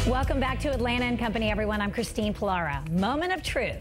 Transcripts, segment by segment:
Welcome back to Atlanta and Company, everyone. I'm Christine Pilara. Moment of truth.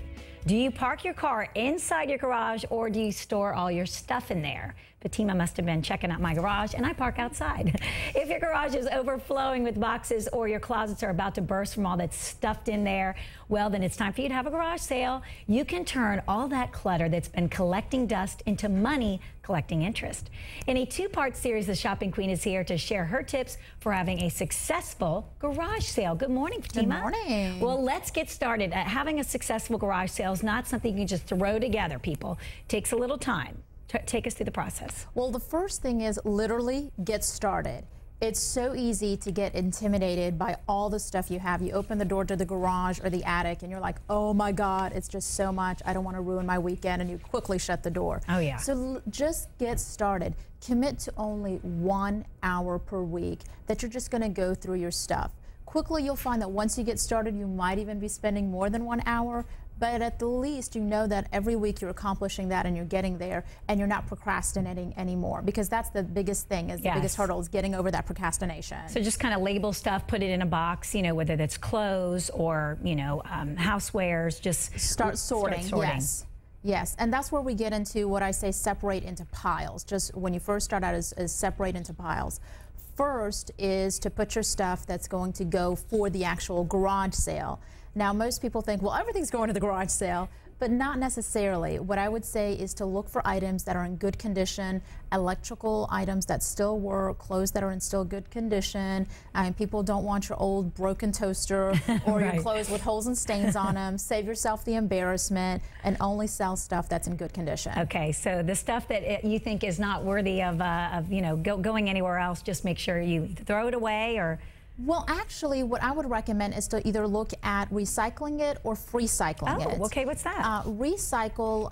Do you park your car inside your garage or do you store all your stuff in there? Fatima must have been checking out my garage and I park outside. If your garage is overflowing with boxes or your closets are about to burst from all that's stuffed in there, well, then it's time for you to have a garage sale. You can turn all that clutter that's been collecting dust into money collecting interest. In a two-part series, the Shopping Queen is here to share her tips for having a successful garage sale. Good morning, Fatima. Good morning. Well, let's get started. Having a successful garage sale is not something you can just throw together, people. It takes a little time. Take us through the process. Well, the first thing is literally get started. It's so easy to get intimidated by all the stuff you have. You open the door to the garage or the attic and you're like, oh my God, it's just so much. I don't want to ruin my weekend, and you quickly shut the door. Oh yeah. So just get started. Commit to only 1 hour per week that you're just going to go through your stuff. Quickly you'll find that once you get started, you might even be spending more than 1 hour. But at the least, you know that every week you're accomplishing that and you're getting there and you're not procrastinating anymore, because that's the biggest thing, is the biggest hurdle is getting over that procrastination. So just kind of label stuff, put it in a box, you know, whether that's clothes or, you know, housewares, just start sorting. Yes. Yes, and that's where we get into what I say separate into piles. Just when you first start out is separate into piles. First is to put your stuff that's going to go for the actual garage sale. Now, most people think, well, everything's going to the garage sale, but not necessarily. What I would say is to look for items that are in good condition, electrical items that still work, clothes that are in still good condition. People don't want your old broken toaster or right. your clothes with holes and stains on them. Save yourself the embarrassment and only sell stuff that's in good condition. Okay, so the stuff that you think is not worthy of you know, going anywhere else, just make sure you throw it away or... Well, actually, what I would recommend is to either look at recycling it or free cycling it. Oh, okay, what's that? Recycle,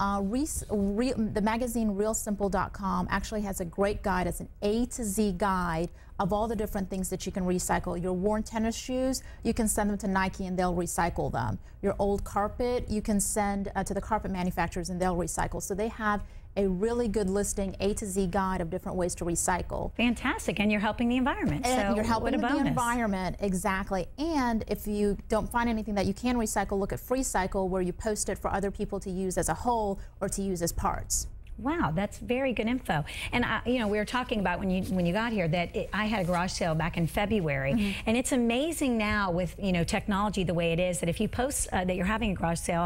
the magazine RealSimple.com actually has a great guide. It's an A to Z guide of all the different things that you can recycle. Your worn tennis shoes, you can send them to Nike and they'll recycle them. Your old carpet, you can send to the carpet manufacturers and they'll recycle. So they have a really good listing, A to Z guide of different ways to recycle. Fantastic, and you're helping the environment. And so you're helping with the bonus. environment, exactly. And if you don't find anything that you can recycle, look at FreeCycle, where you post it for other people to use as a whole or to use as parts. Wow, that's very good info. And you know, we were talking about when you got here that I had a garage sale back in February, and it's amazing now with, you know, technology the way it is, that if you post that you're having a garage sale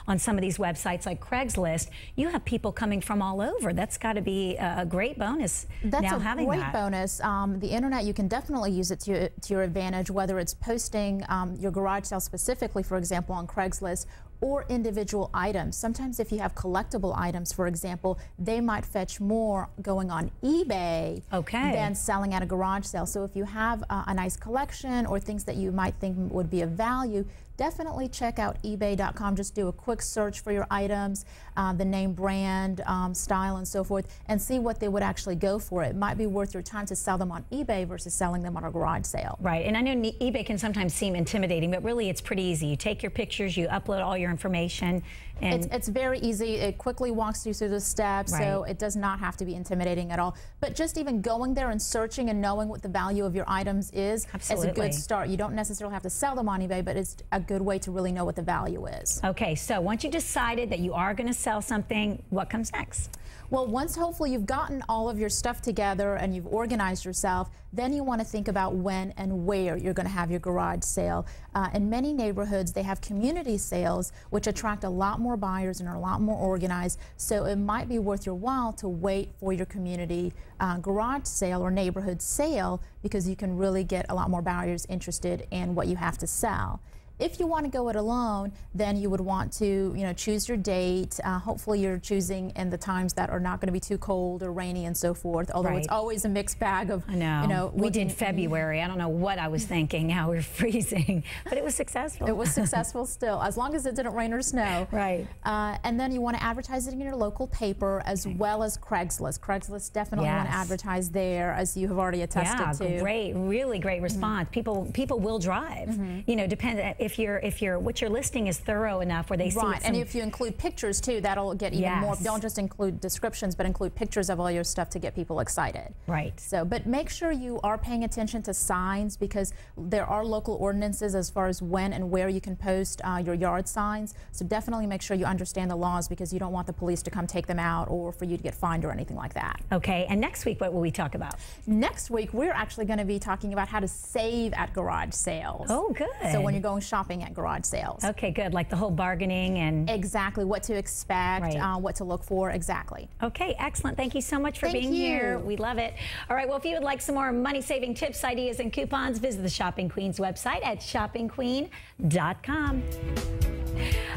on some of these websites like Craigslist, you have people coming from all over. That's got to be a great bonus. That's a great bonus. The internet, you can definitely use it to your advantage, whether it's posting your garage sale specifically, for example, on Craigslist, or individual items. Sometimes if you have collectible items, for example, they might fetch more going on eBay than selling at a garage sale. So if you have a nice collection or things that you might think would be of value, definitely check out ebay.com. Just do a quick search for your items, the name, brand, style, and so forth, and see what they would actually go for. It might be worth your time to sell them on eBay versus selling them on a garage sale. Right, and I know eBay can sometimes seem intimidating, but really it's pretty easy. You take your pictures, you upload all your information. And it's very easy. It quickly walks you through the steps, so it does not have to be intimidating at all. But just even going there and searching and knowing what the value of your items is a good start. You don't necessarily have to sell them on eBay, but it's a good way to really know what the value is. Okay, so once you decided that you are going to sell something, what comes next? Well, once hopefully you've gotten all of your stuff together and you've organized yourself, then you want to think about when and where you're going to have your garage sale. In many neighborhoods, they have community sales, which attract a lot more buyers and are a lot more organized. So it might be worth your while to wait for your community garage sale or neighborhood sale, because you can really get a lot more buyers interested in what you have to sell. If you want to go it alone, then you would want to, you know, choose your date. Hopefully you're choosing in the times that are not going to be too cold or rainy and so forth, although it's always a mixed bag of, you know. We did February. I don't know what I was thinking, how we were freezing, but it was successful. It was successful still, as long as it didn't rain or snow. Right. And then you want to advertise it in your local paper as well as Craigslist. Craigslist definitely want to advertise there, as you have already attested to. Yeah, great, really great response. People will drive. You know, depends. if what you're listing is thorough enough where they see right. And if you include pictures too, that'll get even more. Don't just include descriptions, but include pictures of all your stuff to get people excited. Right. So, but make sure you are paying attention to signs, because there are local ordinances as far as when and where you can post your yard signs. So definitely make sure you understand the laws, because you don't want the police to come take them out or for you to get fined or anything like that. Okay. And next week, what will we talk about? Next week, we're actually going to be talking about how to save at garage sales. Oh, good. So when you're going shopping at garage sales. Okay, good. Like the whole bargaining and... Exactly. What to expect, right. What to look for. Exactly. Okay, excellent. Thank you so much for being here. We love it. All right, well, if you would like some more money-saving tips, ideas, and coupons, visit the Shopping Queens website at shoppingqueen.com.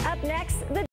Up next, the